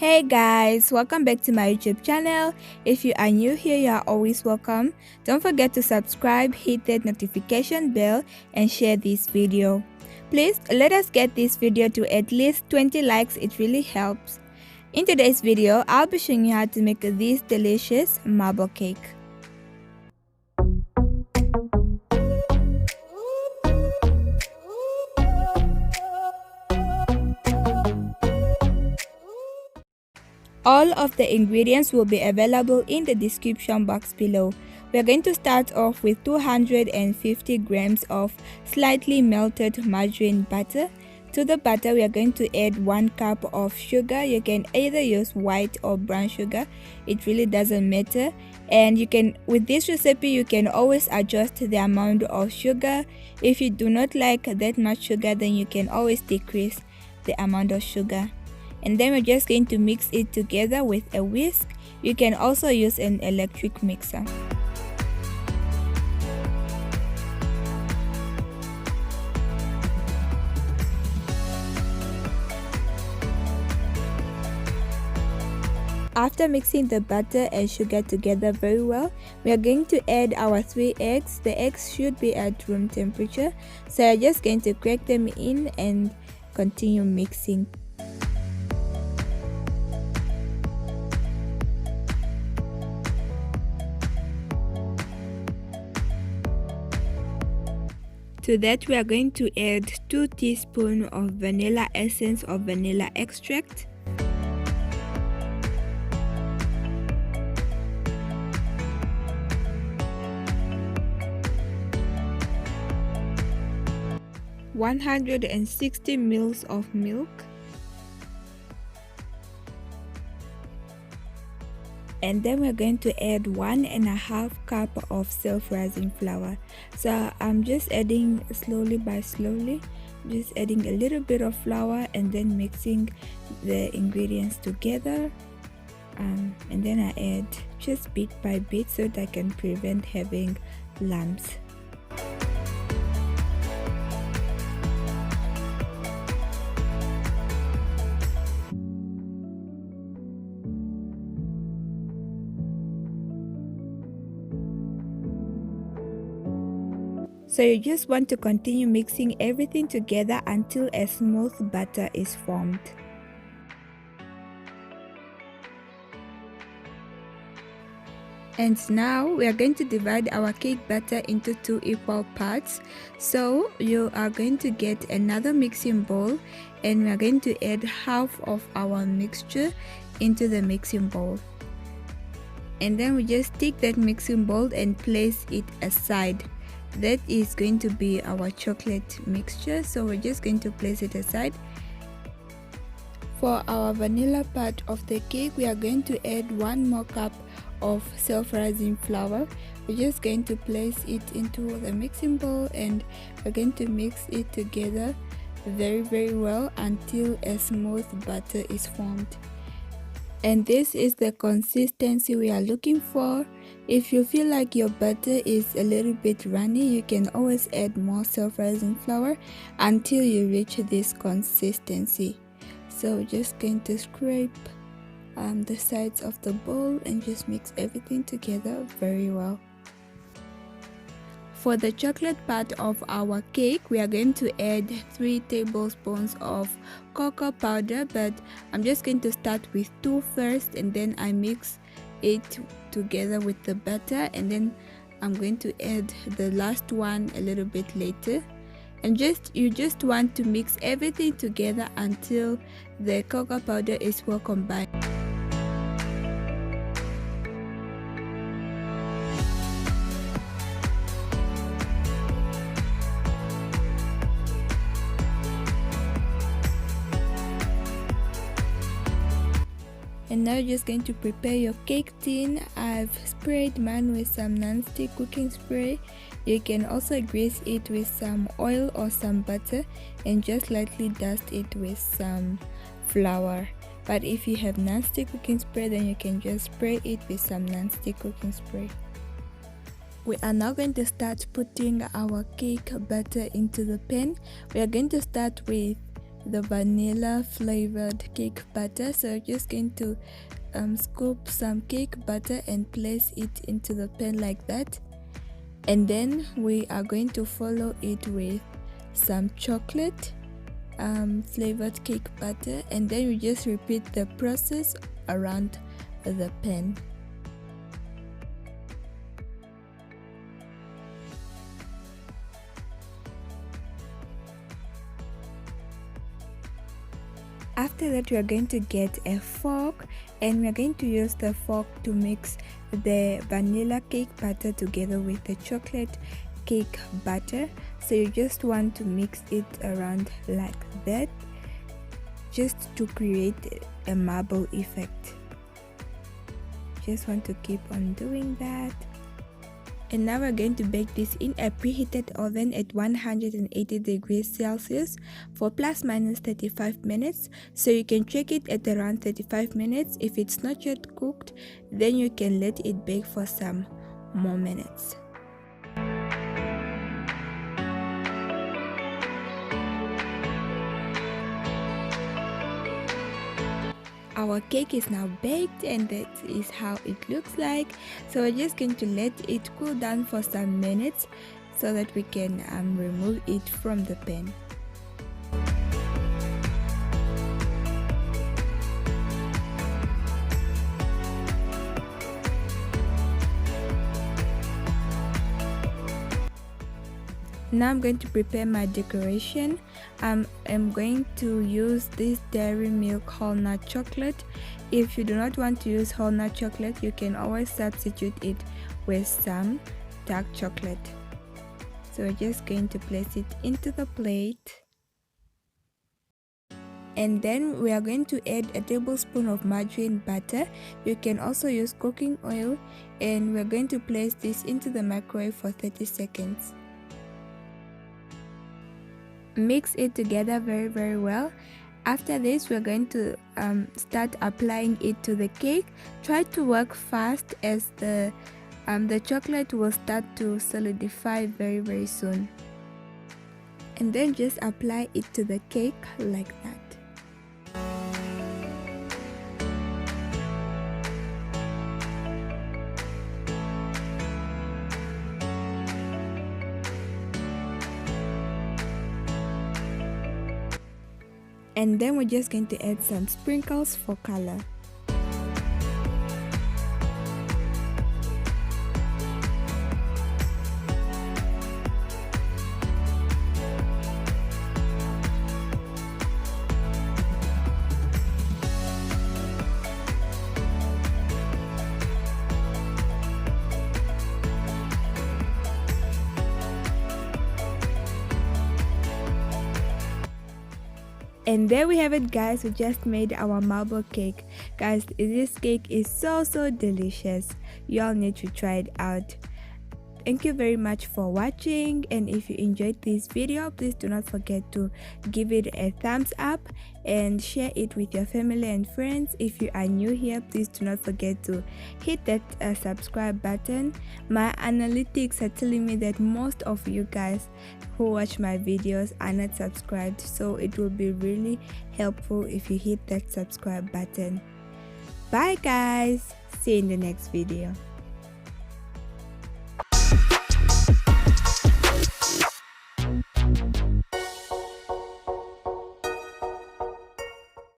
Hey guys, welcome back to my YouTube channel. If you are new here, you are always welcome. Don't forget to subscribe, hit that notification bell and share this video. Please let us get this video to at least 20 likes, it really helps. In today's video, I'll be showing you how to make this delicious marble cake. All of the ingredients will be available in the description box below. We are going to start off with 250 grams of slightly melted margarine butter. To the butter, we are going to add 1 cup of sugar. You can either use white or brown sugar. It really doesn't matter. And you can, with this recipe, you can always adjust the amount of sugar. If you do not like that much sugar, then you can always decrease the amount of sugar. And then we're just going to mix it together with a whisk. You can also use an electric mixer. After mixing the butter and sugar together very well, we are going to add our 3 eggs. The eggs should be at room temperature. So I'm just going to crack them in and continue mixing. To that, we are going to add 2 teaspoons of vanilla essence or vanilla extract. (160 ml of milk). And then we're going to add 1.5 cup of self-rising flour. So I'm just adding slowly by slowly, just adding a little bit of flour and then mixing the ingredients together. And then I add just bit by bit so that I can prevent having lumps. So you just want to continue mixing everything together until a smooth batter is formed. And now we are going to divide our cake batter into 2 equal parts. So you are going to get another mixing bowl and we are going to add half of our mixture into the mixing bowl. And then we just take that mixing bowl and place it aside. That is going to be our chocolate mixture, so we're just going to place it aside. For our vanilla part of the cake, we are going to add 1 more cup of self-rising flour. We're just going to place it into the mixing bowl and we're going to mix it together very well until a smooth batter is formed. And this is the consistency we are looking for. If you feel like your batter is a little bit runny, you can always add more self-rising flour until you reach this consistency. So we're just going to scrape the sides of the bowl and just mix everything together very well. For the chocolate part of our cake, we are going to add 3 tablespoons of cocoa powder, but I'm just going to start with 2 first and then I mix it together with the butter, and then I'm going to add the last one a little bit later. And you just want to mix everything together until the cocoa powder is well combined. And now you're just going to prepare your cake tin. I've sprayed mine with some non-stick cooking spray. You can also grease it with some oil or some butter and just lightly dust it with some flour. But if you have non-stick cooking spray, then you can just spray it with some non-stick cooking spray. We are now going to start putting our cake batter into the pan. We are going to start with the vanilla flavored cake batter. So you're just going to scoop some cake batter and place it into the pan like that, and then we are going to follow it with some chocolate flavored cake batter, and then we just repeat the process around the pan. After that, we are going to get a fork, and we are going to use the fork to mix the vanilla cake batter together with the chocolate cake batter. So you just want to mix it around like that, just to create a marble effect. Just want to keep on doing that. And now we're going to bake this in a preheated oven at 180 degrees Celsius for plus minus 35 minutes. So you can check it at around 35 minutes. If it's not yet cooked, then you can let it bake for some more minutes. Our cake is now baked, and that is how it looks like. So we're just going to let it cool down for some minutes so that we can remove it from the pan. Now I'm going to prepare my decoration. I'm going to use this dairy milk whole nut chocolate. If you do not want to use whole nut chocolate, you can always substitute it with some dark chocolate. So we're just going to place it into the plate, and then we are going to add a tablespoon of margarine butter. You can also use cooking oil, and we're going to place this into the microwave for 30 seconds. Mix it together very well. After this, we're going to start applying it to the cake. Try to work fast, as the chocolate will start to solidify very soon. And then just apply it to the cake like that. And then we're just going to add some sprinkles for color. And there we have it, guys. We just made our marble cake. Guys, this cake is so delicious. You all need to try it out. Thank you very much for watching, and if you enjoyed this video, please do not forget to give it a thumbs up and share it with your family and friends. If you are new here, please do not forget to hit that subscribe button. My analytics are telling me that most of you guys who watch my videos are not subscribed, so it will be really helpful if you hit that subscribe button. Bye guys, see you in the next video.